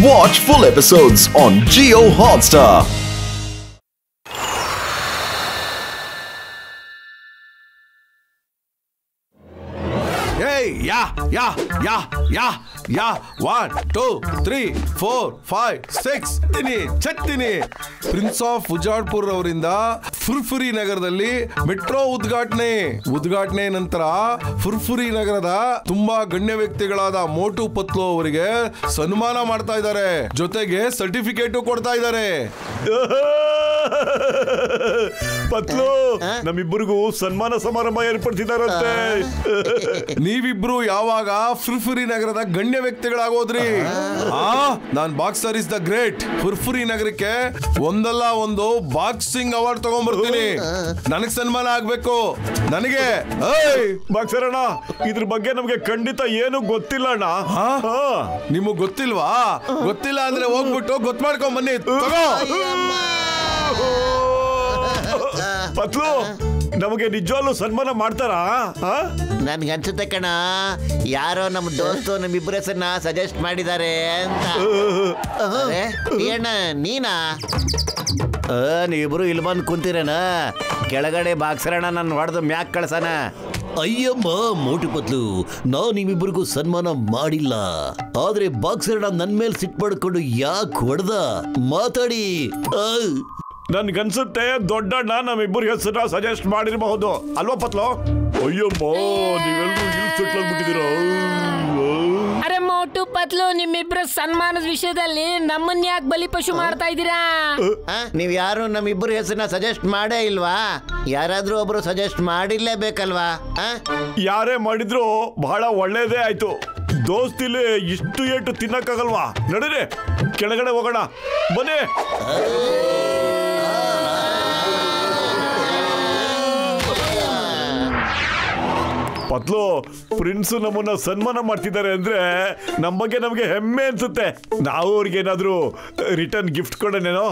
Watch full episodes on Jio Hotstar. Hey, yeah. 1, 2, 3, 4, 5, 6 ಚತ್ತಿನಿ prince of ಉಜಾಡ್ಪುರ್ ಅವರಿಂದ ಫುರ್ಫುರಿ ನಗರದಲ್ಲಿ metro ಉದ್ಘಾಟನೆ ನಂತರ ಫುರ್ಫುರಿ ನಗರದ ತುಂಬಾ ಗಣ್ಯ ವ್ಯಕ್ತಿಗಳಾದ ಮೋಟು ಪತ್ಲು ಅವರಿಗೆ ಸನ್ಮಾನ ಮಾಡ್ತಾ ಇದ್ದಾರೆ, ಜೊತೆಗೆ ಸರ್ಟಿಫಿಕೇಟ್ ಕೊಡ್ತಾ ಇದ್ದಾರೆ. ಪತ್ಲು ನಮ್ಮಿಬ್ಬರಿಗೂ ಸನ್ಮಾನ ಸಮಾರಂಭ ಏರ್ಪಡಿಸಿದಾರಂತೆ. ನೀವಿಬ್ರು ಯಾವಾಗ ಫುರ್ಫುರಿ ನಗರದ ಗಣ್ಯ ವ್ಯಕ್ತಿಗಳಾಗೋದ್ರಿ? ನಾನ್ ಬಾಕ್ಸರ್ ಇಸ್ ದ ಗ್ರೇಟ್. ಫುರ್ಫುರಿ ನಗರಕ್ಕೆ ಒಂದಲ್ಲ ಒಂದು ಬಾಕ್ಸಿಂಗ್ ಅವಾರ್ಡ್ ತಗೊಂಡ್ಬರ್ತೀನಿ. ನನಗ್ ಸನ್ಮಾನ ಆಗ್ಬೇಕು. ನನಗೆ ಬಾಕ್ಸರ್ ಅಣ್ಣ, ಇದ್ರ ಬಗ್ಗೆ ನಮ್ಗೆ ಖಂಡಿತ ಏನು ಗೊತ್ತಿಲ್ಲ ಅಣ್ಣ. ನಿಮಗ್ ಗೊತ್ತಿಲ್ವಾ? ಗೊತ್ತಿಲ್ಲ ಅಂದ್ರೆ ಹೋಗ್ಬಿಟ್ಟು ಗೊತ್ತು ಮಾಡ್ಕೊಂಡ್ ಬನ್ನಿ. ಪತ್ಲು ನಮಗೆ ನಿಜವಾಗ್ಲೂ ಸನ್ಮಾನ ಮಾಡ್ತಾರಾ? ನನ್ಗೆ ಅನ್ಸುತ್ತೆ ಕಣ, ಯಾರೋ ನಮ್ಮ ದೋಸ್ತು ನಮ್ಮಿಬ್ಬರ ಹೆಸರನ್ನ ಸಜೆಸ್ಟ್ ಮಾಡಿದ್ದಾರೆ ಅಂತ. ನೀನಾ? ನೀವಿಬ್ರು ಇಲ್ಲಿ ಬಂದು ಕುಂತೀರೇನ? ಕೆಳಗಡೆ ಬಾಕ್ಸರಣ್ಣ ನನ್ನ ಹೊಡೆದು ಮ್ಯಾಕ್ ಕಳ್ಸನ. ಅಯ್ಯಮ್ಮ ಮೋಟು ಪತ್ಲು, ನಾವು ನಿಮ್ಮಿಬ್ಬರಿಗೂ ಸನ್ಮಾನ ಮಾಡಿಲ್ಲ. ಆದ್ರೆ ಬಾಕ್ಸರಣ್ಣ ನನ್ ಮೇಲೆ ಸಿಟ್ ಮಾಡ್ಕೊಂಡು ಯಾಕೆ ಹೊಡೆದ? ಮಾತಾಡಿ. ನನ್ಗನ್ಸುತ್ತೆ ದೊಡ್ಡಣ್ಣ ನಮ್ಮಿಬ್ಬರ ಹೆಸರನ್ನ ಸಜೆಸ್ಟ್ ಮಾಡಿರಬಹುದು ಅಲ್ವಾ ಪತ್ಲು? ಅಯ್ಯಮ್ಮ, ನೀವೆಲ್ಲರೂ ಇಲ್ಲಿ ಸೆಟ್ಲ್ ಆಗ್ಬಿಟ್ಟಿದ್ದೀರಾ? ಅರೆ ಮೋಟು ಪತ್ಲು, ನಿಮ್ಮಿಬ್ರ ಸನ್ಮಾನದ ವಿಷಯದಲ್ಲಿ ನಮ್ಮನ್ನ ಯಾಕೆ ಬಲಿಪಶು ಮಾಡ್ತಾ ಇದ್ದೀರಾ? ನೀವ್ ಯಾರು ನಮ್ಮಿಬ್ಬರ ಹೆಸರನ್ನ ಸಜೆಸ್ಟ್ ಮಾಡೇ ಇಲ್ವಾ? ಯಾರಾದ್ರೂ ಒಬ್ರು ಸಜೆಸ್ಟ್ ಮಾಡಿರ್ಲೇಬೇಕಲ್ವಾ? ಯಾರೇ ಮಾಡಿದ್ರು ಬಹಳ ಒಳ್ಳೇದೇ ಆಯ್ತು. ದೋಸ್ತಿಲಿ ಇಷ್ಟು ಏಟು ತಿನ್ನಕ್ಕಾಗಲ್ವಾ? ನಡೀರಿ ಕೆಳಗಡೆ ಹೋಗೋಣ ಬನ್ನಿ. ಪತ್ಲು, ಪ್ರಿನ್ಸ್ ನಮ್ಮನ್ನ ಸನ್ಮಾನ ಮಾಡ್ತಿದ್ದಾರೆ ಅಂದ್ರೆ ನಮ್ಮ ಬಗ್ಗೆ ನಮ್ಗೆ ಹೆಮ್ಮೆ ಅನ್ಸುತ್ತೆ. ನಾವು ಅವ್ರಿಗೆ ಏನಾದ್ರು ರಿಟರ್ನ್ ಗಿಫ್ಟ್ ಕೊಡೋಣೇನೋ?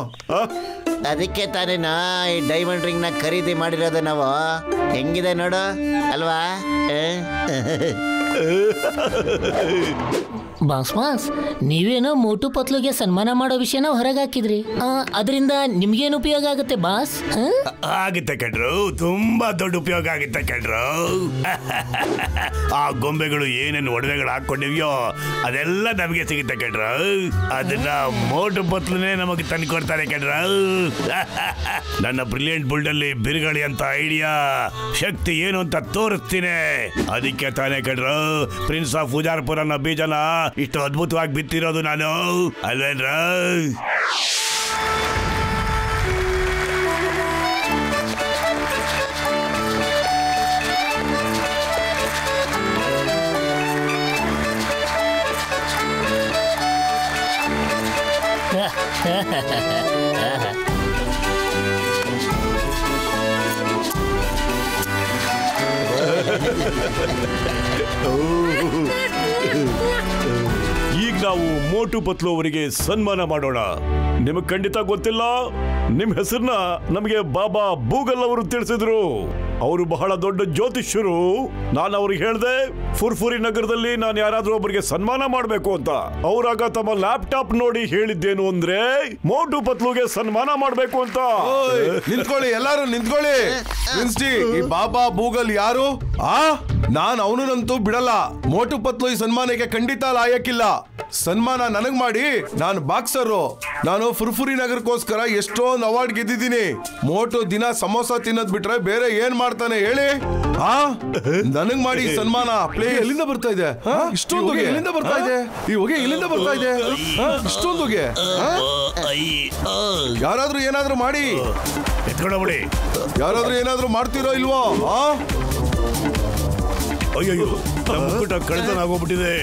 ಅದಕ್ಕೆ ತಾನೇನಾ ಈ ಡೈಮಂಡ್ ರಿಂಗ್ ನ ಖರೀದಿ ಮಾಡಿರೋದು ನಾವು. ಹೆಂಗಿದೆ ನೋಡು ಅಲ್ವಾ? ಬಾಸ್ ನೀವೇನೋ ಮೋಟು ಪತ್ಲುಗೆ ಸನ್ಮಾನ ಮಾಡೋ ವಿಷಯನ ಹೊರಗೆ ಹಾಕಿದ್ರಿ. ಅದರಿಂದ ನಿಮ್ಗೇನು ಉಪಯೋಗ ಆಗುತ್ತೆ ಬಾಸ್? ಆಗುತ್ತೆ ಕಣ್ರು, ತುಂಬಾ ದೊಡ್ಡ ಉಪಯೋಗ ಆಗುತ್ತೆ ಕಣ್ರು. ಆ ಗೊಂಬೆಗಳು ಏನೇನು ಒಡವೆಗಳು ಹಾಕೊಂಡಿವ್ಯೋ ಅದೆಲ್ಲ ನಮಗೆ ಸಿಗುತ್ತೆ ಕಣ್ರು. ಅದನ್ನ ಮೋಟು ಪತ್ಲುನೇ ನಮಗೆ ತಂದು ಕೊಡ್ತಾರೆ ಕಣ್ರು. ನನ್ನ ಬ್ರಿಲಿಯಂಟ್ ಬುಲ್ಡಲ್ಲಿ ಬಿರುಗಾಳಿ ಅಂತ ಐಡಿಯಾ ಶಕ್ತಿ ಏನು ಅಂತ ತೋರಿಸ್ತೀನಿ. ಅದಕ್ಕೆ ತಾನೇ ಕಣ್ರು ಪ್ರಿನ್ಸ್ ಆಫ್ ಉಜಾರ್ಪುರ್ ಅನ್ನೋ ಬೀಜನ ಇಷ್ಟು ಅದ್ಭುತವಾಗಿ ಬಿತ್ತಿರೋದು ನಾನು, ಅಲ್ವೇನ್ರ? ಈಗ ನಾವು ಮೋಟು ಪತ್ಲು ಅವರಿಗೆ ಸನ್ಮಾನ ಮಾಡೋಣ. ನಿಮಗೆ ಖಂಡಿತ ಗೊತ್ತಿಲ್ಲ, ನಿಮ್ ಹೆಸರನ್ನ ನಮಗೆ ಬಾಬಾ ಬೂಗಲ್ ಅವರು ತಿಳಿಸಿದ್ರು. ಅವರು ಬಹಳ ದೊಡ್ಡ ಜ್ಯೋತಿಷ್ಯರು. ನಾನು ಅವ್ರಿಗೆ ಹೇಳ್ದೆ ಫುರ್ಫುರಿ ನಗರದಲ್ಲಿ ನಾನು ಯಾರಾದ್ರೂ ಒಬ್ಬರಿಗೆ ಸನ್ಮಾನ ಮಾಡ್ಬೇಕು ಅಂತ. ಅವರಾಗ ತಮ್ಮ ಲ್ಯಾಪ್ಟಾಪ್ ನೋಡಿ ಹೇಳಿದ್ದೇನು ಅಂದ್ರೆ ಮೋಟು ಪತ್ಲುಗೆ ಸನ್ಮಾನ ಮಾಡ್ಬೇಕು ಅಂತ. ನಿಂತ್ಕೊಳ್ಳಿ, ಎಲ್ಲಾರು ನಿಂತ್ಕೊಳ್ಳಿ. ಈ ಬಾಬಾ ಬೂಗಲ್ ಯಾರು? ನಾನು ಅವನಂತೂ ಬಿಡಲ್ಲ. ಮೋಟು ಪತ್ಲು ಈ ಸನ್ಮಾನಕ್ಕೆ ಖಂಡಿತ ಲಾಯಕ್ಕಿಲ್ಲ. ಸನ್ಮಾನ ನನಗ್ ಮಾಡಿ. ನಾನು ಬಾಕ್ಸರು. ನಾನು ಫುರ್ಫುರಿ ನಗರಕ್ಕೋಸ್ಕರ ಎಷ್ಟೊಂದು ಅವಾರ್ಡ್ ಗೆದ್ದಿದ್ದೀನಿ. ಮೋಟು ದಿನ ಸಮೋಸ ತಿನ್ನೋದ್ ಬಿಟ್ರೆ ಬೇರೆ ಏನ್ ಮಾಡ್ತಾನೆ ಹೇಳಿ? ನನಗ್ ಮಾಡಿ ಸನ್ಮಾನ. ಪ್ಲೇ ಎಲ್ಲಿಂದ ಬರ್ತಾ ಇದೆ? ಇಷ್ಟೊಂದು ಹೊಗೆ ಎಲ್ಲಿಂದ ಬರ್ತಾ ಇದೆ? ಈ ಹೊಗೆ ಎಲ್ಲಿಂದ ಬರ್ತಾ ಇದೆ? ಇಷ್ಟೊಂದು ಹೊಗೆ. ಯಾರಾದ್ರೂ ಏನಾದ್ರೂ ಮಾಡಿ. ಎತ್ಕೊಂಡೋಗ್ಬಿಡಿ. ಯಾರಾದ್ರೂ ಏನಾದ್ರೂ ಮಾಡ್ತಿರೋ ಇಲ್ವೋ? ಅಯ್ಯೋ, ನಮ್ಮ ಮುಕ್ಕುಟ ಕಳೆತನ ಆಗೋಗ್ಬಿಟ್ಟಿದೆ.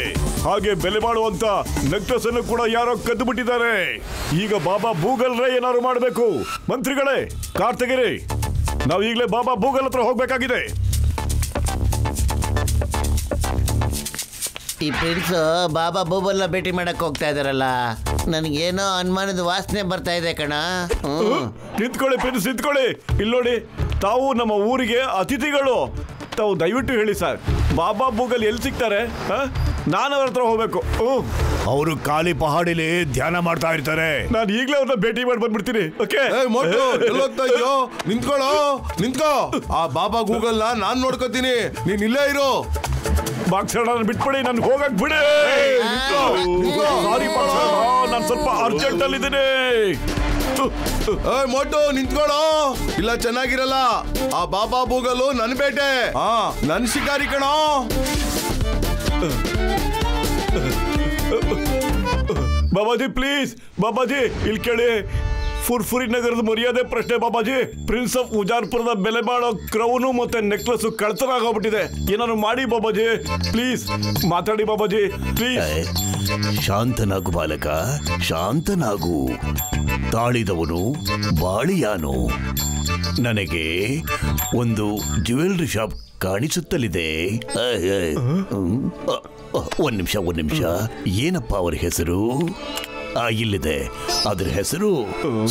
ಹಾಗೆ ಬೆಲೆ ಮಾಡುವಂತ ನೆಕ್ಲೆಸ್ ಅನ್ನು ಕೂಡ ಯಾರೋ ಕದ್ದು ಬಿಟ್ಟಿದ್ದಾರೆ. ಈಗ ಬಾಬಾ ಬೂಗಲ್ರೇ ಏನಾದ್ರು ಮಾಡಬೇಕು. ಮಂತ್ರಿಗಳೇ, ಕಾರ್ ತೆಗಿರಿ. ನಾವು ಈಗಲೇ ಬಾಬಾ ಬೂಗಲ್ ಹತ್ರ ಹೋಗ್ಬೇಕಾಗಿದೆ. ಈ ಪ್ರಿನ್ಸ್ ಬಾಬಾ ಬೂಬಲ್ನ ಭೇಟಿ ಮಾಡಕ್ ಹೋಗ್ತಾ ಇದಾರಲ್ಲ, ನನಗೇನೋ ಅನುಮಾನದ ವಾಸನೆ ಬರ್ತಾ ಇದೆ ಕಣ. ನಿಂತ್ಕೊಳ್ಳಿ ಪ್ರಿನ್ಸ್, ನಿಂತ್ಕೊಳ್ಳಿ. ಇಲ್ಲಿ ನೋಡಿ, ತಾವು ನಮ್ಮ ಊರಿಗೆ ಅತಿಥಿಗಳು. ತಾವು ದಯವಿಟ್ಟು ಹೇಳಿ ಸರ್, ಬಾಬಾ ಬೂಗಲ್ ಎಲ್ಲಿ ಸಿಗ್ತಾರೆ? ನಾನು ಅವ್ರ ಹತ್ರ ಹೋಗ್ಬೇಕು. ಅವರು ಖಾಲಿ ಪಹಾಡಿಲಿ ಧ್ಯಾನ ಮಾಡ್ತಾ ಇರ್ತಾರೆ. ನಾನು ಈಗಲೇ ಅವ್ರನ್ನ ಭೇಟಿ ಮಾಡಿ ಬಂದ್ಬಿಡ್ತೀನಿ. ಓಕೆ ಮೋಟು ಎಲ್ಲೋಗ್ತಾ ಇದೆಯೋ? ನಿಂತ್ಕೋ. ಆ ಬಾಬಾ ಗೂಗಲ್ ನಾನ್ ನೋಡ್ಕೋತೀನಿ, ನೀನ್ ಇಲ್ಲೇ ಇರು. ಬಾಕ್ಸರಣ ಬಿಟ್ಬಿಡಿ, ನನ್ ಹೋಗಕ್ ಬಿಡಿ. ಸಾರಿ ಬಾಕ್ಸರಣ, ನಾನು ಸ್ವಲ್ಪ ಅರ್ಜೆಂಟ್ ಅಲ್ಲಿ ಇದ್ದೀನಿ. ಮೋಟು ನಿಂತ್ಕೊಳ್ಳೋ, ಇಲ್ಲ ಚೆನ್ನಾಗಿರಲ್ಲ. ಆ ಬಾಬಾ ಬೂಗಲು ನನ್ ಬೇಟೆ, ನನ್ ಶಿಕಾರಿ ಕಣೋ. ಬಾಬಾಜಿ ಪ್ಲೀಸ್, ಬಾಬಾಜಿ ಇಲ್ಲಿ ಕೇಳಿ. ಫುರ್ಫುರಿ ನಗರದ ಮರ್ಯಾದೆ ಪ್ರಶ್ನೆ ಬಾಬಾಜಿ. ಪ್ರಿನ್ಸ್ ಆಫ್ ಉಜಾರ್ಪುರದ ಬೆಲೆ ಬಾಳೋ ಕ್ರೌನು ಮತ್ತೆ ನೆಕ್ಲೆಸ್ ಕಳ್ತನ ಆಗೋಗ್ಬಿಟ್ಟಿದೆ. ಏನಾದ್ರು ಮಾಡಿ ಬಾಬಾಜಿ, ಪ್ಲೀಸ್ ಮಾತಾಡಿ ಬಾಬಾಜಿ ಪ್ಲೀಸ್. ಶಾಂತನಾಗು ಬಾಲಕ, ಶಾಂತನಾಗು. ತಾಳಿದವನು ಬಾಳಿಯಾನು. ನನಗೆ ಒಂದು ಜ್ಯುವೆಲ್ರಿ ಶಾಪ್ ಕಾಣಿಸುತ್ತಲಿದೆ. ಒಂದ್ ನಿಮಿಷ. ಏನಪ್ಪ ಅವರ ಹೆಸರು? ಇಲ್ಲಿದೆ, ಅದ್ರ ಹೆಸರು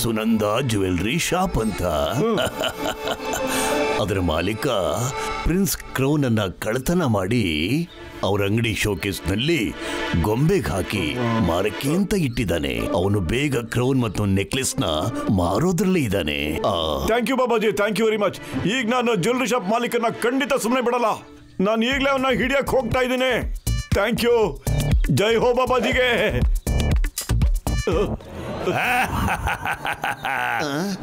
ಸುನಂದ ಜ್ಯುವೆಲ್ರಿ ಶಾಪ್ ಅಂತ. ಅದರ ಮಾಲೀಕ ಪ್ರಿನ್ಸ್ ಕ್ರೌನ್ ಅನ್ನ ಕಳ್ಳತನ ಮಾಡಿ ಅವ್ರ ಅಂಗಡಿ ಶೋಕೇಸ್ ನಲ್ಲಿ ಗೊಂಬೆಗೆ ಹಾಕಿ ಮಾರಕ್ಕೆ ಅಂತ ಇಟ್ಟಿದ್ದಾನೆ. ಅವನು ಬೇಗ ಕ್ರೌನ್ ಮತ್ತು ನೆಕ್ಲೆಸ್ ನ ಮಾರೋದ್ರಲ್ಲೇ ಇದ್ದಾನೆ. Thank you Babaji, thank you very much. ಈಗ ನಾನು ಜ್ಯುವೆಲ್ರಿ ಶಾಪ್ ಮಾಲೀಕನ ಖಂಡಿತ ಸುಮ್ಮನೆ ಬಿಡಲ್ಲ. ನಾನು ಈಗಲೇ ಅವನ್ನ ಹಿಡಿಯಕ್ಕೆ ಹೋಗ್ತಾ ಇದ್ದೀನಿ. Thank you. ಜೈ ಹೋ ಬಾಬಾಜಿಗೆ.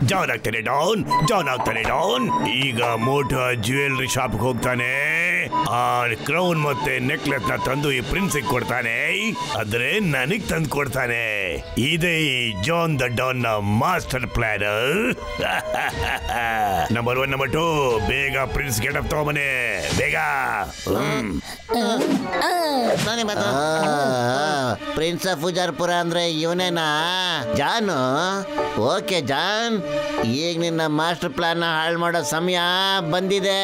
ಜಾನ್ ಆಗ್ತಾನೆ ಡೌನ್. ಈಗ ಮೋಟೋ ಜ್ಯುವೆಲ್ರಿ ಶಾಪ್ ಹೋಗ್ತಾನೆ. ಆ ಕ್ರೌನ್ ಮತ್ತೆ ನೆಕ್ಲೆಸ್ ನ ತಂದು ಈ ಪ್ರಿನ್ಸ್ ಕೊಡ್ತಾನೆ. ಆದ್ರೆ ನನಗ್ ತಂದು ಕೊಡ್ತಾನೆ. ಇದೇ ಜಾನ್ ದ ಡಾನ್ ನ ಮಾಸ್ಟರ್ ಪ್ಲಾನ್. ನಂಬರ್ 1 ನಂಬರ್ 2 ಬೇಗ ಪ್ರಿನ್ಸ್ ಗೆಟಪ್ ತಗೊಂಬನೆ ಬೇಗ. ಪ್ರಿನ್ಸ್ ಆಫ್ ಉಜಾರ್ಪುರ ಅಂದ್ರೆ ಇವನೇನಾ ಜಾನು? ಓಕೆ ಜಾನ್, ಈಗ ನಿನ್ನ ಮಾಸ್ಟರ್ ಪ್ಲಾನ್ ಹಾಳು ಮಾಡೋ ಸಮಯ ಬಂದಿದೆ.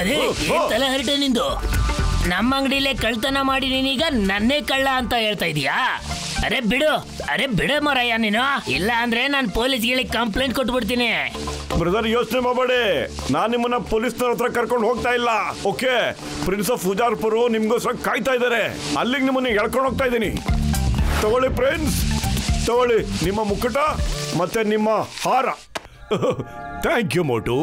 ಅರೆ ತಲೆ ಹರಟೆ ನಿಂದು. ನಮ್ಮ ಅಂಗಡಿಲೇ ಕಳ್ತನ ಮಾಡಿ ನೀನೀಗ ನನ್ನೇ ಕಳ್ಳ ಅಂತ ಹೇಳ್ತಾ ಇದೀಯಾ? ಅರೆ ಬಿಡು ಮರಯ್ಯ ನೀನು. ಇಲ್ಲ ಅಂದ್ರೆ ನಾನು ಪೊಲೀಸ್ಗಳಿಗೆ ಕಂಪ್ಲೇಂಟ್ ಕೊಟ್ಬಿಡ್ತೀನಿ. ಬ್ರದರ್ ಯೋಚನೆ ಮಾಡಬೇಡಿ, ನಾನು ನಿಮ್ಮನ್ನ ಪೊಲೀಸ್ನವ್ರ ಹತ್ರ ಕರ್ಕೊಂಡು ಹೋಗ್ತಾ ಇಲ್ಲ. ಓಕೆ, ಪ್ರಿನ್ಸ್ ಆಫ್ ಉಜಾರ್ಪುರ್ ನಿಮ್ಗೋಸ್ಕರ ಕಾಯ್ತಾ ಇದ್ದಾರೆ. ಅಲ್ಲಿಗೆ ನಿಮ್ಮನ್ನ ಎಳ್ಕೊಂಡು ಹೋಗ್ತಾ ಇದ್ದೀನಿ. ತಗೊಳ್ಳಿ ಪ್ರಿನ್ಸ್, ತಗೊಳ್ಳಿ ನಿಮ್ಮ ಮುಕ್ಕಟ ಮತ್ತೆ ನಿಮ್ಮ ಹಾರ. ಥ್ಯಾಂಕ್ ಯು ಮೋಟು,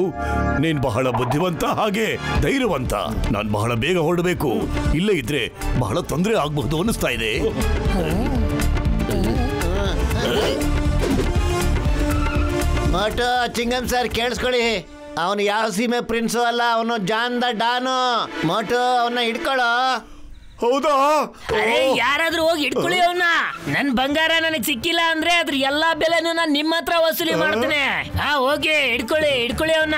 ನೀನ್ ಬಹಳ ಬುದ್ಧಿವಂತ ಹಾಗೆ ಧೈರ್ಯವಂತ. ನಾನು ಬಹಳ ಬೇಗ ಹೊರಡಬೇಕು, ಇಲ್ಲೇ ಇದ್ರೆ ಬಹಳ ತೊಂದರೆ ಆಗಬಹುದು ಅನಿಸ್ತಾ ಇದೆ. ಮೋಟು ಚಿಂಗಂ ಸರ್ ಕೇಳಿಸ್ಕೊಳ್ಳಿ, ಅವನು ಯಾವ ಸೀಮೆ ಪ್ರಿನ್ಸು ಅಲ್ಲ, ಅವನು ಜಾನ್ ದ ಡಾನು. ಮೋಟು ಅವನ್ನ ಹಿಡ್ಕೊಳ್ಳೋ. ಹೌದಾ? ಅರೆ ಯಾರಾದ್ರೂ ಹೋಗಿ ಹಿಡ್ಕೊಳ್ಳಿ ಅವನ್ನ. ನನ್ ಬಂಗಾರ ನನಗ್ ಸಿಕ್ಕಿಲ್ಲ ಅಂದ್ರೆ ಅದ್ರ ಎಲ್ಲಾ ಬೆಲೆನೂ ನಾನು ನಿಮ್ಮ ಹತ್ರ ವಸೂಲಿ ಮಾಡ್ತೇನೆ. ಹೋಗಿ ಹಿಡ್ಕೊಳ್ಳಿ ಅವನ್ನ.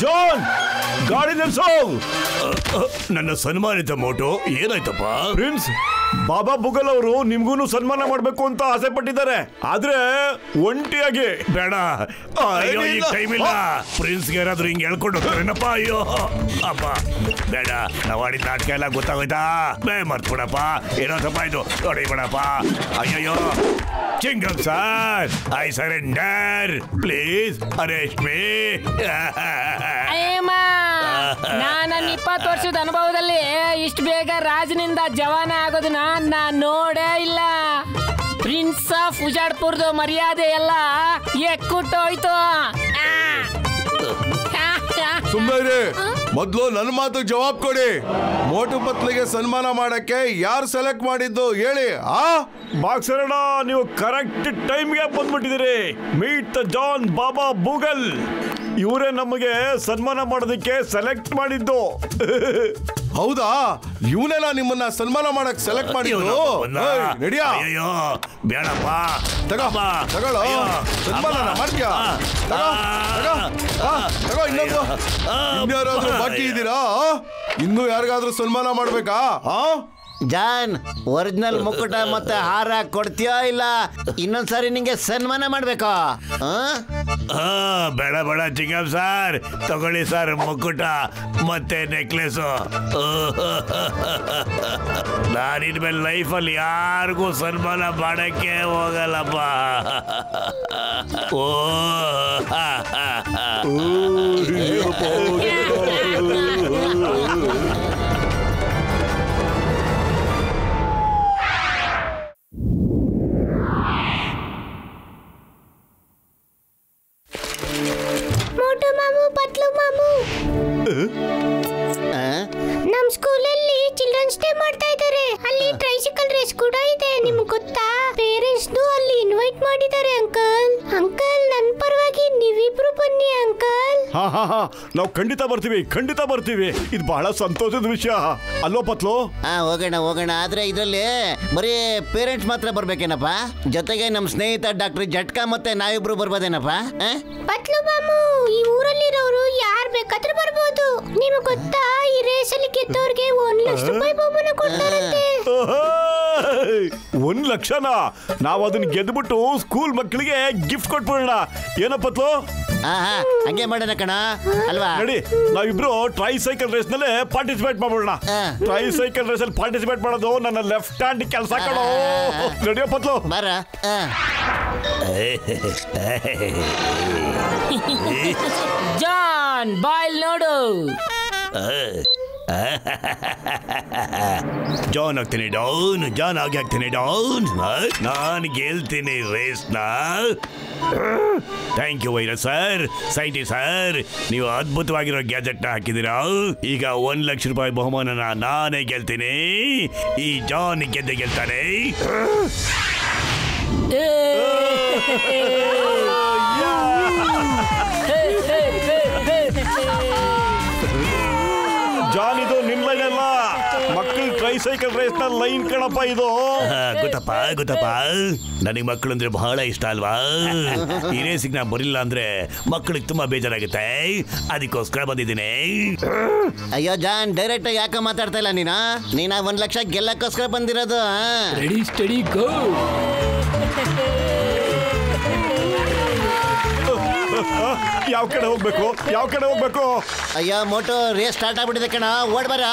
ಜಾನ್, ಗಾಡಿ ನಿಲ್ಸೋ. ನನ್ನ ಸನ್ಮಾನಿತ ಮೋಟು, ಏನಾಯ್ತಪ್ಪ? ಪ್ರಿನ್ಸ್, ಬಾಬಾ ಬುಗಲ್ ಅವರು ನಿಮ್ಗೂ ಸನ್ಮಾನ ಮಾಡ್ಬೇಕು ಅಂತ ಆಸೆ ಪಟ್ಟಿದ್ದಾರೆ, ಆದ್ರೆ ಒಂಟಿಯಾಗಿ. ಬೇಡ, ಅಯ್ಯೋ ಈ ಟೈಮ್ ಇಲ್ಲ. ಪ್ರಿನ್ಸ್ಗೆ ಯಾರಾದ್ರೂ ಹಿಂಗೆ ಹೇಳ್ಕೊಂಡು ಹೋಗ್ತಾರೇನಪ್ಪ? ಅಯ್ಯೋ ಅಪ್ಪ ಬೇಡ, ನಾವು ಆಡಿದ ನಾಟಕ ಎಲ್ಲ ಗೊತ್ತಾಗೋಯ್ತಾ? ಮರ್ತ್ಬಿಡಪ್ಪ, ಏನೋ ತಪ್ಪ ಇದು ನೋಡಿ ಬಿಡಪ್ಪ. ಅಯ್ಯಯ್ಯೋ Chingam sir, I surrender, please arrest me. ನನ್ನ 20 ವರ್ಷದ ಅನುಭವದಲ್ಲಿ ಇಷ್ಟು ಬೇಗ ರಾಜನಿಂದ ಜವಾನ ಆಗೋದನ್ನ ನಾನ್ ನೋಡೇ ಇಲ್ಲ. ಪ್ರಿನ್ಸ್ ಆಫ್ ಉಜಾರ್ಪುರ್ದು ಮರ್ಯಾದೆ ಎಲ್ಲ ಎಕ್ಕುಟ್ಟೋಯ್ತು. ಸುಮ್ಮನೆ ಮೊದ್ಲು ನನ್ನ ಮಾತು ಜವಾಬ್ ಕೊಡಿ. ಮೋಟು ಪತ್ಲಿಗೆ ಸನ್ಮಾನ ಮಾಡಕ್ಕೆ ಯಾರು ಸೆಲೆಕ್ಟ್ ಮಾಡಿದ್ದು ಹೇಳಿ. ಬಾಕ್ಸರಣ, ನೀವು ಕರೆಕ್ಟ್ ಟೈಮ್ಗೆ ಬಂದ್ಬಿಟ್ಟಿದ್ದೀರಿ. ಮೀಟ್ ದ ಜಾನ್ ಬಾಬಾ ಬೂಗಲ್. ಇವರೇ ನಮಗೆ ಸನ್ಮಾನ ಮಾಡೋದಕ್ಕೆ ಸೆಲೆಕ್ಟ್ ಮಾಡಿದ್ದು. ಹೌದಾ? ಇವನೆಲ್ಲ ನಿಮ್ಮನ್ನ ಸನ್ಮಾನ ಮಾಡಕ್ ಸೆಲೆಕ್ಟ್ ಮಾಡಿದ್ದು? ನಡಿಯಾ. ಅಯ್ಯೋ ಬೇಡಪ್ಪ, ತಗೊಳ್ಳೋ, ಸನ್ಮಾನ ಮಾಡ್ತೀಯಾ? ತಗೋ ಇನ್ನೊಂದು. ಇನ್ಯಾರಾದ್ರೂ ಬಾಕಿ ಇದ್ದೀರಾ? ಇನ್ನೂ ಯಾರಿಗಾದ್ರೂ ಸನ್ಮಾನ ಮಾಡ್ಬೇಕಾ? ಜಾನ್ ಒರಿಜಿನಲ್ ಮುಕ್ಕುಟ ಮತ್ತೆ ಹಾರ ಕೊಡ್ತೀಯೋ ಇಲ್ಲ ಇನ್ನೊಂದ್ಸಾರಿ ನಿಂಗೆ ಸನ್ಮಾನ ಮಾಡ್ಬೇಕು? ಬೇಡ ಬೇಡ ಚಿಂಗಂ ಸರ್, ತಗೊಳ್ಳಿ ಸರ್ ಮುಕ್ಕುಟ ಮತ್ತೆ ನೆಕ್ಲೆಸು. ನಾನಿನ್ಮೇಲೆ ಲೈಫಲ್ಲಿ ಯಾರಿಗೂ ಸನ್ಮಾನ ಮಾಡಕ್ಕೆ ಹೋಗಲ್ಲಪ್ಪ. ಓ ಮೋಟು ಮಾಮು, ಪತ್ಲು ಮಾಮು, ನಮ್ ಸ್ಕೂಲಲ್ಲಿ ಚಿಲ್ಡ್ರನ್ಸ್ ಡೇ ಮಾಡ್ತಾ ಇದ್ದಾರೆ. ಅಲ್ಲಿ ಟ್ರೈಸಿಕಲ್ ರೇಸ್ ಕೂಡ ಇದೆ. ನಿಮ್ಗೆ ಗೊತ್ತಾ? ಪೇರೆಂಟ್ಸ್ ಅಲ್ಲಿ ಇನ್ವೈಟ್ ಮಾಡಿದ್ದಾರೆ ಅಂಕಲ್. ಅಂಕಲ್ ನನ್ ಪರವಾಗಿ ನೀವಿಬ್ರು ಬನ್ನಿ ಅಂಕಲ್. ನಾವು ಖಂಡಿತ ಬರ್ತೀವಿ. ಇದು ಬಹಳ ಸಂತೋಷದ ವಿಷಯ ಅಲ್ವಾ ಪತ್ಲು? ಹೋಗೋಣ. ಆದ್ರೆ ಇದ್ರಲ್ಲಿ ಬರೀ ಪೇರೆಂಟ್ಸ್ ಮಾತ್ರ ಬರ್ಬೇಕೇನಪ್ಪ? ಜೊತೆಗೆ ನಮ್ ಸ್ನೇಹಿತ ಡಾಕ್ಟರ್ ಜಟ್ಕಾ ಮತ್ತೆ ನಾವಿಬ್ರು ಬರ್ಬೋದೇನಪ್ಪ? ಪತ್ಲು ಮಾಮು, ಈ ಊರಲ್ಲಿರೋರು ಯಾರ್ ಬೇಕಾದ್ರೂ ಬರ್ಬೋದು. ನಿಮ್ಗೆ ಗೊತ್ತಾ? ಈ ರೇಸಲ್ಲಿ ಗೆದ್ದವ್ರಿಗೆ 1 ಲಕ್ಷ ರೂಪಾಯಿ ಬಹುಮಾನ ಕೊಡ್ತಾರಂತೆ. 1 ಲಕ್ಷನಾ? ನಾವು ಅದನ್ನ ಗೆದ್ಬಿಟ್ಟು ಸ್ಕೂಲ್ ಮಕ್ಕಳಿಗೆ ಗಿಫ್ಟ್ ಕೊಟ್ಬಿಡೋಣ. ಏನಪ್ಪತ್ಲು? ಹಂಗೆ ಮಾಡೋಣ ಕಣ ಅಲ್ವಾ? ನಡಿ, ನಾವಿಬ್ರು ಟ್ರೈಸೈಕಲ್ ರೇಸ್ ನಲ್ಲಿ ಪಾರ್ಟಿಸಿಪೇಟ್ ಮಾಡೋಣ. ಟ್ರೈಸೈಕಲ್ ರೇಸ್ ಅಲ್ಲಿ ಪಾರ್ಟಿಸಿಪೇಟ್ ಮಾಡೋದು ನನ್ನ ಲೆಫ್ಟ್ ಹ್ಯಾಂಡ್ ಕೆಲಸ ಕಣೋ. ನಡಿಯೋ ಪತ್ಲು, ಬಾರ. ಜಾನ್ ಬಾಯ್ಲ್ ನೋಡು. ಜಾನ್ ಆಗ್ತೀನಿ ಡೌನ್, ಜಾನ್ ಆಗ್ತೀನಿ ಡೌನ್. ನಾನು ಗೆಲ್ತೀನಿ ರೇಸ್ನ. ಥ್ಯಾಂಕ್ ಯು ವೈರಸ್ ಸರ್, ಸೈಟಿ ಸರ್, ನೀವು ಅದ್ಭುತವಾಗಿರೋ ಗ್ಯಾಜೆಟ್ನ ಹಾಕಿದ್ದೀರಾ. ಈಗ 1 ಲಕ್ಷ ರೂಪಾಯಿ ಬಹುಮಾನನ ನಾನೇ ಗೆಲ್ತೀನಿ. ಈ ಜಾನ್ ಗೆಲ್ತಾನೆ. ಜಾನ್, ಇದು ನಿನ್ ಲೈನ್ ಅಲ್ಲ, ಮಕ್ಕಳು ಟ್ರೈಸೈಕಲ್ ರೇಸ್ ನ ಲೈನ್ ಕಣಪ್ಪ ಇದು. ಗೊತ್ತಪ್ಪ, ನನಗೆ ಮಕ್ಕಳು ಅಂದ್ರೆ ಬಹಳ ಇಷ್ಟ ಅಲ್ವಾ? ಈ ರೇಸಿಗೆ ನಾ ಬರಿಲ್ಲ ಅಂದ್ರೆ ಮಕ್ಕಳಿಗೆ ತುಂಬಾ ಬೇಜಾರಾಗುತ್ತೆ. ಅದಕ್ಕೋಸ್ಕರ ಬಂದಿದ್ದೀನಿ. ಅಯ್ಯೋ ಜಾನ್, ಡೈರೆಕ್ಟ್ ಆಗಿ ಯಾಕೆ ಮಾತಾಡ್ತಾ ಇಲ್ಲ ನೀನು? 1 ಲಕ್ಷ ಗೆಲ್ಲಕ್ಕೋಸ್ಕರ ಬಂದಿರೋದು. ರೆಡಿ ಸ್ಟಡಿ ಗೋ. ಯಾವ ಕಡೆ ಹೋಗ್ಬೇಕು? ಅಯ್ಯೋ ಮೋಟು, ರೇಸ್ ಸ್ಟಾರ್ಟ್ ಆಗ್ಬಿಟ್ಟಿದೆ ಕಣ, ಓಡ್ಬಾರ.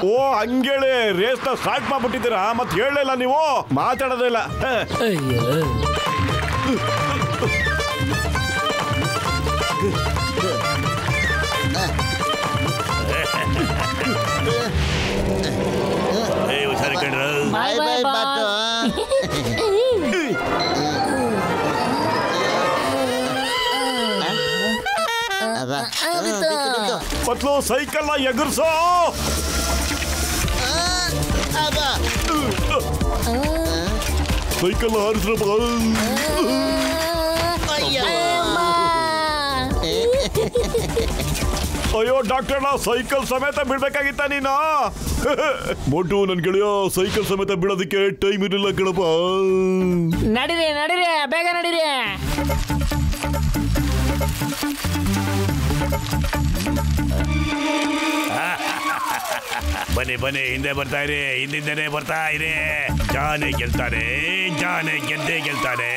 ಓ ಹಂಗೇಳಿ ರೇಸ್ ನ ಸ್ಟಾರ್ಟ್ ಮಾಡ್ಬಿಟ್ಟಿದ್ದೀರಾ? ಮತ್ತೆ ಹೇಳಲಿಲ್ಲ ನೀವು, ಮಾತಾಡೋದೇ ಇಲ್ಲ. ಹುಷಾರಿ ಕಣ್ರ. ಬಾಯ್ ಬಾಯ್ ಬಾತು. ಪತ್ಲು, ಸೈಕಲ್ ನ ಎಗರ್ಸೋ. ಸೈಕಲ್ ಹಾರಿಸ್ರಪ್ಪ. ಅಯ್ಯೋ ಡಾಕ್ಟರ್, ನಾ ಸೈಕಲ್ ಸಮೇತ ಬಿಡ್ಬೇಕಾಗಿತ್ತ ನೀನು? ಮೋಟು, ನನ್ ಗೆಳೆಯ ಸೈಕಲ್ ಸಮೇತ ಬಿಡೋದಕ್ಕೆ ಟೈಮ್ ಇರಲಿಲ್ಲ ಕಣಪ್ಪ. ನಡೀರಿ ಬೇಗ ನಡೀರಿ. ಬನ್ನಿ, ಹಿಂದೆ ಬರ್ತಾ ಇರಿ, ಹಿಂದಿಂದನೇ ಬರ್ತಾ ಇರಿ. ಜಾನೆ ಗೆಲ್ತಾನೆ, ಜಾನೆ ಗೆದ್ದೇ ಗೆಲ್ತಾನೆ.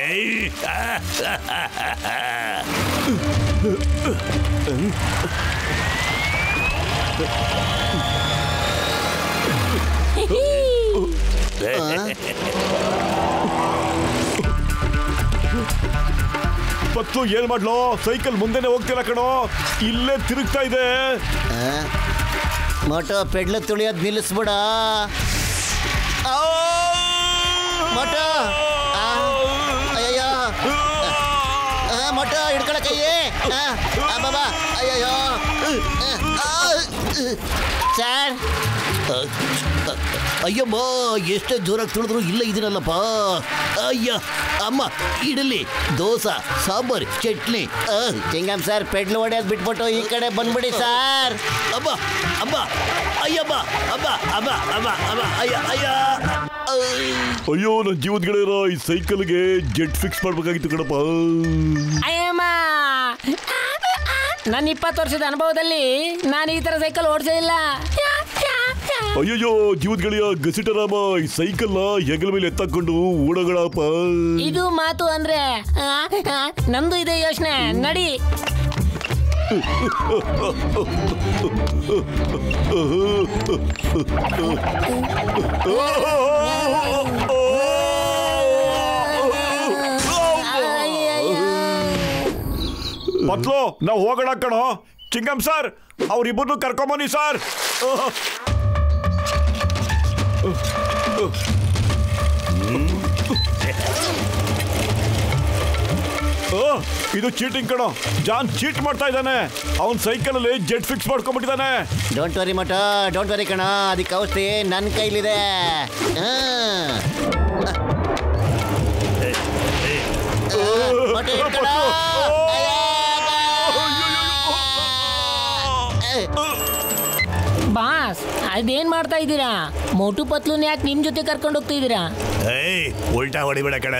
ಪತ್ಲು, ಏನ್ ಮಾಡ್ಲೋ? ಸೈಕಲ್ ಮುಂದೆನೆ ಹೋಗ್ತಿಲ್ಲ ಕಣೋ, ಇಲ್ಲೇ ತಿರುಗ್ತಾ ಇದೆ. ಮೋಟೋ, ಪೆಡ್ಲು ತುಳಿಯೋದು ನಿಲ್ಲಿಸ್ಬಿಡ. ಮೋಟೋ, ಅಯ್ಯಯ್ಯೋ, ಮೋಟೋ ಹಿಡ್ಕೊಳ ಕೈಯೇ. ಬಾಬಾ, ಅಯ್ಯಯ್ಯೋ ಸರ್. ಅಯ್ಯಮ್ಮ, ಎಷ್ಟೇ ಜೋರಾಗಿ ತುಳಿದ್ರು ಇಲ್ಲ ಇದೀನಲ್ಲಪ್ಪ. ಅಯ್ಯ ಅಮ್ಮ, ಇಡಲಿ, ದೋಸೆ, ಸಾಂಬಾರ್, ಚಟ್ನಿ. ಚಿಂಗಂ ಸರ್, ಪೆಡ್ಲು ಹೊಡೆಯೋದು ಬಿಟ್ಬಿಟ್ಟು ಈ ಕಡೆ ಬಂದ್ಬಿಡಿ ಸರ್. ಅಮ್ಮ ಅಮ್ಮ, ಅಯ್ಯಮ್ಮ, ಅಮ್ಮ ಅಮ್ಮ ಅಮ್ಮ ಅಮ್ಮ, ಅಯ್ಯ ಅಯ್ಯ. ಅಯ್ಯೋ, ನನ್ನ ಜೀವದ ಗೆಳೆಯರ, ಈ ಸೈಕಲ್ಗೆ ಜೆಟ್ ಫಿಕ್ಸ್ ಮಾಡ್ಬೇಕಾಗಿತ್ತು ಕಣಪ್ಪ. ಅಯ್ಯಮ್ಮ, ನನ್ನ 20 ವರ್ಷದ ಅನುಭವದಲ್ಲಿ ನಾನು ಈ ತರ ಸೈಕಲ್ ಓಡಿಸೋದಿಲ್ಲ. ಅಯ್ಯಯ್ಯೋ ಜೀವದ ಗೆಳೆಯ ಗಸಿಟರಾಮ ಈ ಸೈಕಲ್ ಹೆಗಲ ಮೇಲೆ ಎತ್ತಕೊಂಡು ಓಡಗಳಪ್ಪ. ಇದು ಮಾತು ಅಂದ್ರೆ ನಮ್ದು ಇದೆ ಯೋಚನೆ ನಡಿ. ಪತ್ಲು ನಾವು ಹೋಗೋಣ ಕಣೋ. ಚಿಂಗಮ್ ಸರ್ ಅವ್ರಿಬ್ಬರನ್ನು ಕರ್ಕೊಂಬನ್ನಿ ಸರ್. ಇದು ಚೀಟಿಂಗ್ ಕಣೋ. ಜಾನ್ ಚೀಟ್ ಮಾಡ್ತಾ ಇದ್ದಾನೆ. ಅವನ್ ಸೈಕಲ್ ಅಲ್ಲಿ ಜೆಟ್ ಫಿಕ್ಸ್ ಮಾಡ್ಕೊಂಡ್ಬಿಟ್ಟಿದ್ದಾನೆ. Don't worry Motu, don't worry ಕಣ. ಅದಕ್ಕೆ ಔಷಧಿ ನನ್ನ ಕೈಲಿದೆ. ಬಾಸ್ ಅದೇನ್ ಮಾಡ್ತಾ ಇದ್ದೀರಾ? ಮೋಟು ಪತ್ಲುನ್ ಯಾಕೆ ನಿಮ್ ಜೊತೆ ಕರ್ಕೊಂಡು ಹೋಗ್ತಾ ಇದ್ದೀರಾ? ಉಲ್ಟಾ ಹೊಡಿಬೇಡ ಕಣ.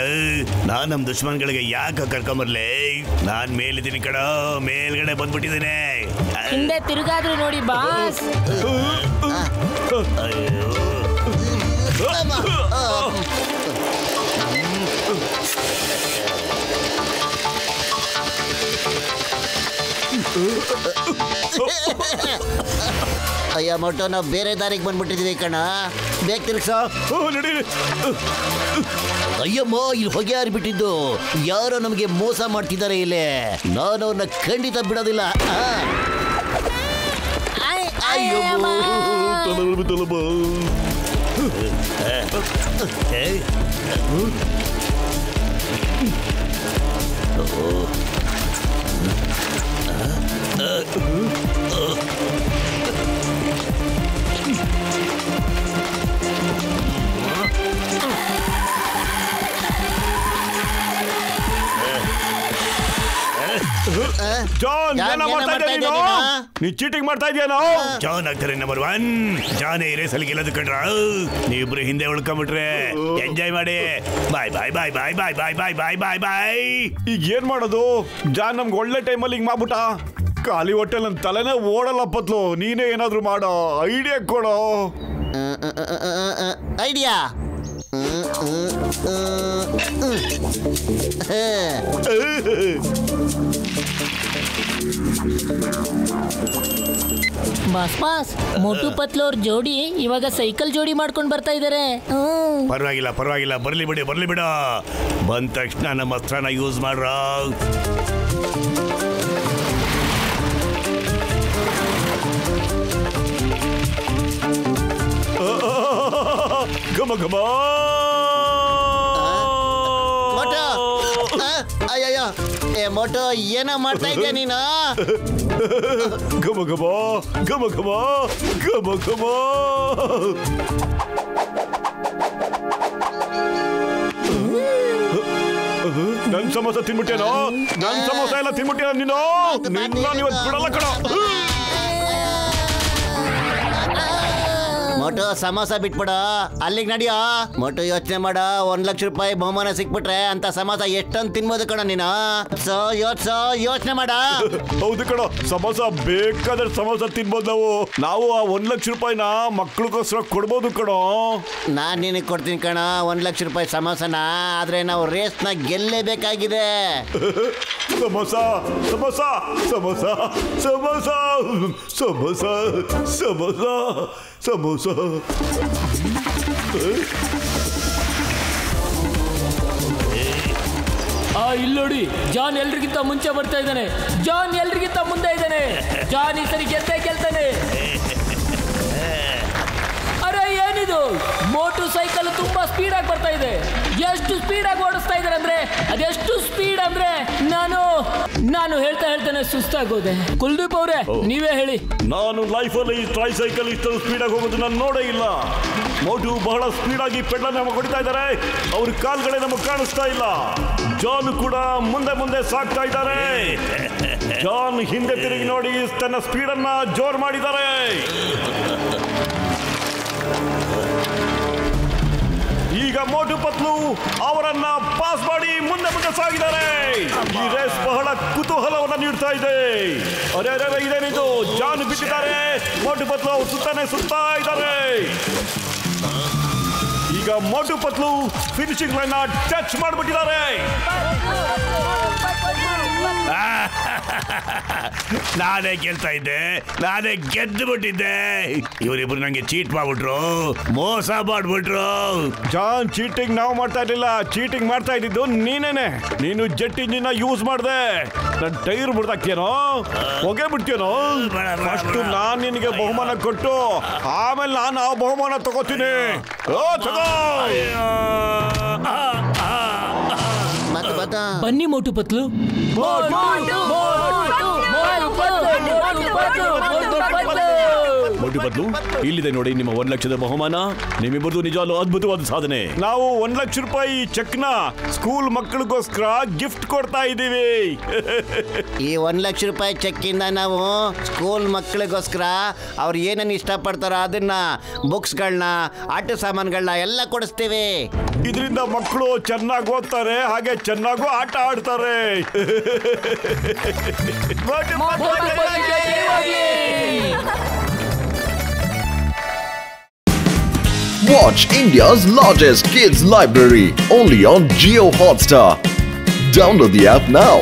ನಾನ್ ನಮ್ ದುಶ್ಮನ್ಗಳಿಗೆ ಯಾಕೆ ಕರ್ಕೊಂಬರ್ಲಿ? ನಾನ್ ಮೇಲಿದ್ದೀನಿ ಕಣ, ಮೇಲ್ಗಡೆ ಬಂದ್ಬಿಟ್ಟಿದ್ದೇನೆ. ಹಿಂದೆ ತಿರುಗಾದ್ರೂ ನೋಡಿ ಬಾಸ್. ಅಯ್ಯ ಮೋಟೋ, ನಾವು ಬೇರೆ ದಾರಿಗೆ ಬಂದ್ಬಿಟ್ಟಿದೀವಿ ಕಣ. ಬೇಗ ತಿರ್ಗ್ಸೋ. ಅಯ್ಯಮ್ಮ, ಇಲ್ಲಿ ಹೊಗೆ ಹಾರಿಬಿಟ್ಟಿದ್ದು. ಯಾರೋ ನಮಗೆ ಮೋಸ ಮಾಡ್ತಿದ್ದಾರೆ ಇಲ್ಲಿ. ನಾನು ಅವ್ರನ್ನ ಖಂಡಿತ ಬಿಡೋದಿಲ್ಲ. ಅಯ್ಯೋ ಜಾನ್, ಏನ ಮಾಡ್ತಾ ಇದ್ದೀಯ ನೀನು? ನೀ ಚೀಟಿಂಗ್ ಮಾಡ್ತಾ ಇದೀಯಾ? ಜಾನ್ ಆಗ್ತಾರೆ ನಂಬರ್ 1. ಜಾನ್ ಈ ರೇಸಲ್ಲಿ ಗೆಲ್ಲೋದು ಕಣ್ರ. ನೀವಿಬ್ರು ಹಿಂದೆ ಉಳ್ಕೊಂಡ್ಬಿಟ್ರೆ ಎಂಜಾಯ್ ಮಾಡಿ. ಬಾಯ್ ಬಾಯ್ ಬಾಯ್ ಬಾಯ್ ಬಾಯ್ ಬಾಯ್ ಬಾಯ್ ಬಾಯ್ ಬಾಯ್ ಬಾಯ್. ಈಗ ಏನ್ ಮಾಡೋದು? ಜಾನ್ ನಮ್ಗೆ ಒಳ್ಳೆ ಟೈಮಲ್ಲಿ ಹಿಂಗ್ ಮಾಡ್ಬಿಟ್ಟ. ಖಾಲಿ ಹೊಟ್ಟೆ ನನ್ನ ತಲೆನೇ ಓಡಲ್ಲ ಪತ್ಲು. ನೀನೇ ಏನಾದ್ರು ಮಾಡೋ, ಐಡಿಯಾ ಕೊಡೋ. ಐಡಿಯಾ? ಬಾಸ್ ಬಾಸ್, ಮೋಟು ಪತ್ಲು ಅವ್ರ ಜೋಡಿ ಇವಾಗ ಸೈಕಲ್ ಜೋಡಿ ಮಾಡ್ಕೊಂಡು ಬರ್ತಾ ಇದಾರೆ. ಪರವಾಗಿಲ್ಲ ಪರವಾಗಿಲ್ಲ, ಬರ್ಲಿ ಬಿಡಿ ಬರ್ಲಿ ಬಿಡ. ಬಂದ ತಕ್ಷಣ ನಮ್ಮ ಅಸ್ತ್ರನ ಯೂಸ್ ಮಾಡ್ರ. ಘಮ ಘಮ. ಮೋಟೋ, ಅಯ್ಯಯ್ಯೋ, ಮೋಟೋ ಏನೋ ಮಾಡ್ತಾ ಇದ್ಯಾ ನೀನು? ಘಮ ಘಮ ಘಮ ಘಮ ಘಮ ಘಮ. ನನ್ ಸಮೋಸ ತಿನ್ಬಿಟ್ಟೇನೋ? ನನ್ ಸಮೋಸ ಎಲ್ಲ ತಿನ್ಬಿಟ್ಟೇನ ನೀನು? ಇವತ್ತು ಬಿಡಲ್ಲ ಕಣ. ಮೋಟು, ಸಮೋಸ ಬಿಟ್ಬಿಡ, ಅಲ್ಲಿಗೆ ನಡಿಯೋ. ಮೋಟು, ಯೋಚನೆ ಮಾಡ. 1 ಲಕ್ಷ ರೂಪಾಯಿ ಬಹುಮಾನ ಸಿಕ್ಬಿಟ್ರೆ ಅಂತ ಸಮೋಸ ಎಷ್ಟೊಂದು ತಿನ್ಬೋದು ಕಣ ನೀನು. ಯೋಚನೆ ಮಾಡ. ಹೌದು ಕಣ, ಸಮೋಸ ಬೇಕಾದ್ರೆ ಸಮೋಸ ತಿನ್ಬೋದು ನಾವು. ಆ 1 ಲಕ್ಷ ರೂಪಾಯಿನ ಮಕ್ಳಿಗೋಸ್ಕರ ಕೊಡ್ಬೋದು ಕಣ. ನಾನ್ ನಿನಗೆ ಕೊಡ್ತೀನಿ ಕಣ 1 ಲಕ್ಷ ರೂಪಾಯಿ ಸಮೋಸನ. ಆದ್ರೆ ನಾವು ರೇಸ್ನ ಗೆಲ್ಲೇಬೇಕಾಗಿದೆ. ಸಮೋಸ ಸಮೋಸ ಸಮೋಸ ಸಮೋಸ ಸಮೋಸ ಸಮೋಸ ಸಮೋಸ. ಇಲ್ಲೋಡಿ, ಜಾನ್ ಎಲ್ರಿಗಿಂತ ಮುಂಚೆ ಬರ್ತಾ ಇದ್ದಾನೆ. ಜಾನ್ ಎಲ್ರಿಗಿಂತ ಮುಂದೆ ಇದ್ದಾನೆ. ಜಾನ್ ಈ ಸರಿ ಗೆಲ್ತಾನೆ. ಅರೆ ಏನಿದು? ಮೋಟು ಸೈಕಲ್ ತುಂಬಾ ಸ್ಪೀಡ್ ಆಗಿ ಬರ್ತಾ ಇದೆ. ಎಷ್ಟು ಸ್ಪೀಡ್ ಆಗಿ ಓಡಿಸ್ತಾ ಇದ್ದಾರೆ ಅಂದ್ರೆ, ಅದೆಷ್ಟು ಸ್ಪೀಡ್ ಅಂದ್ರೆ ನಾನು ಹೇಳ್ತಾನೆ ಸುಸ್ತಾಗೋದೆ. ಕುಲ್ದೀಪ್ ಅವ್ರೆ, ನೀವೇ ಹೇಳಿ. ನಾನು ಲೈಫಲ್ಲಿ ಟ್ರೈ ಸೈಕಲ್ ಇಷ್ಟು ಸ್ಪೀಡ್ ಆಗಿ ಹೋಗೋದು ನಾನು ನೋಡೇ ಇಲ್ಲ. ಮೋಟು ಬಹಳ ಸ್ಪೀಡ್ ಆಗಿ ಪೆಡಲ್ ನಮಗೆ ಹೊಡಿತಾ ಇದ್ದಾರೆ. ಅವ್ರ ಕಾಲ್ಗಳೇ ನಮಗೆ ಕಾಣಿಸ್ತಾ ಇಲ್ಲ. ಜಾನ್ ಕೂಡ ಮುಂದೆ ಮುಂದೆ ಸಾಕ್ತಾ ಇದ್ದಾರೆ. ಜಾನ್ ಹಿಂದೆ ತಿರುಗಿ ನೋಡಿ ತನ್ನ ಸ್ಪೀಡನ್ನ ಜೋರ್ ಮಾಡಿದ್ದಾರೆ. ಈ ಈಗ ಮೋಟು ಪತ್ಲು ಅವರನ್ನ ಪಾಸ್ ಮಾಡಿ ಮುಂದೆ ಸಾಗಿದ್ದಾರೆ. ಈ ರೇಸ್ ಬಹಳ ಕುತೂಹಲವನ್ನ ನೀಡ್ತಾ ಇದೆ. ಅರೆ ಇದೇನಿದು, ಜಾನ್ ಬಿಟ್ಟಿದ್ದಾರೆ. ಮೋಟು ಪತ್ಲು ಅವರು ಸುತ್ತಾ ಇದ್ದಾರೆ. ಈಗ ಮೋಟು ಪತ್ಲು ಫಿನಿಶಿಂಗ್ ಲೈನ್ ಟಚ್ ಮಾಡಿಬಿಟ್ಟಿದ್ದಾರೆ. ನಾನೇ ಗೆಲ್ತಾ ಇದ್ದೆ, ನಾನೇ ಗೆದ್ದು ಬಿಟ್ಟಿದ್ದೆ. ಇವರಿಬ್ರು ನಂಗೆ ಚೀಟ್ ಮಾಡ್ಬಿಟ್ರು, ಮೋಸ ಮಾಡ್ಬಿಟ್ರು. ಜಾನ್, ಚೀಟಿಂಗ್ ನಾವು ಮಾಡ್ತಾ ಇರ್ಲಿಲ್ಲ, ಚೀಟಿಂಗ್ ಮಾಡ್ತಾ ಇದ್ದಿದ್ದು ನೀನೇನೆ. ನೀನು ಜೆಟ್ ಇಂಜಿನ್ ಯೂಸ್ ಮಾಡ್ದೆ. ನನ್ ಟೈರ್ ಬಿಡ್ತಾಕ್ತೇನೋ, ಹೊಗೆ ಬಿಡ್ತೇನೋ. ಫಸ್ಟ್ ನಾನ್ ನಿನಗೆ ಬಹುಮಾನ ಕೊಟ್ಟು ಆಮೇಲೆ ನಾನು ಆ ಬಹುಮಾನ ತಗೋತೀನಿ. ಬನ್ನಿ ಮೋಟು ಪತ್ಲು. ಮೋಟು ಪತ್ಲು, ಇಲ್ಲಿದೆ ನೋಡಿ ನಿಮ್ಮ 1 ಲಕ್ಷದ ಬಹುಮಾನ. ನಿಮ್ಮಿಬ್ಬರದು ನಿಜವಾಗ್ಲೂ ಅದ್ಭುತವಾದ ಸಾಧನೆ. ನಾವು 1 ಲಕ್ಷ ರೂಪಾಯಿ ಚೆಕ್ ನ ಸ್ಕೂಲ್ ಮಕ್ಕಳಿಗೋಸ್ಕರ ಗಿಫ್ಟ್ ಕೊಡ್ತಾ ಇದ್ದೀವಿ. ಈ 1 ಲಕ್ಷ ರೂಪಾಯಿ ಚೆಕ್ ಇಂದ ನಾವು ಸ್ಕೂಲ್ ಮಕ್ಕಳಿಗೋಸ್ಕರ ಅವ್ರು ಏನನ್ನ ಇಷ್ಟಪಡ್ತಾರೋ ಅದನ್ನ, ಬುಕ್ಸ್ಗಳನ್ನ, ಆಟ ಸಾಮಾನುಗಳನ್ನ ಎಲ್ಲ ಕೊಡಿಸ್ತೀವಿ. ಇದರಿಂದ ಮಕ್ಕಳು ಚೆನ್ನಾಗಿ ಓದ್ತಾರೆ, ಹಾಗೆ ಚೆನ್ನಾಗೂ ಆಟ ಆಡ್ತಾರೆ. Watch India's largest kids library only on Jio Hotstar. Download the app now.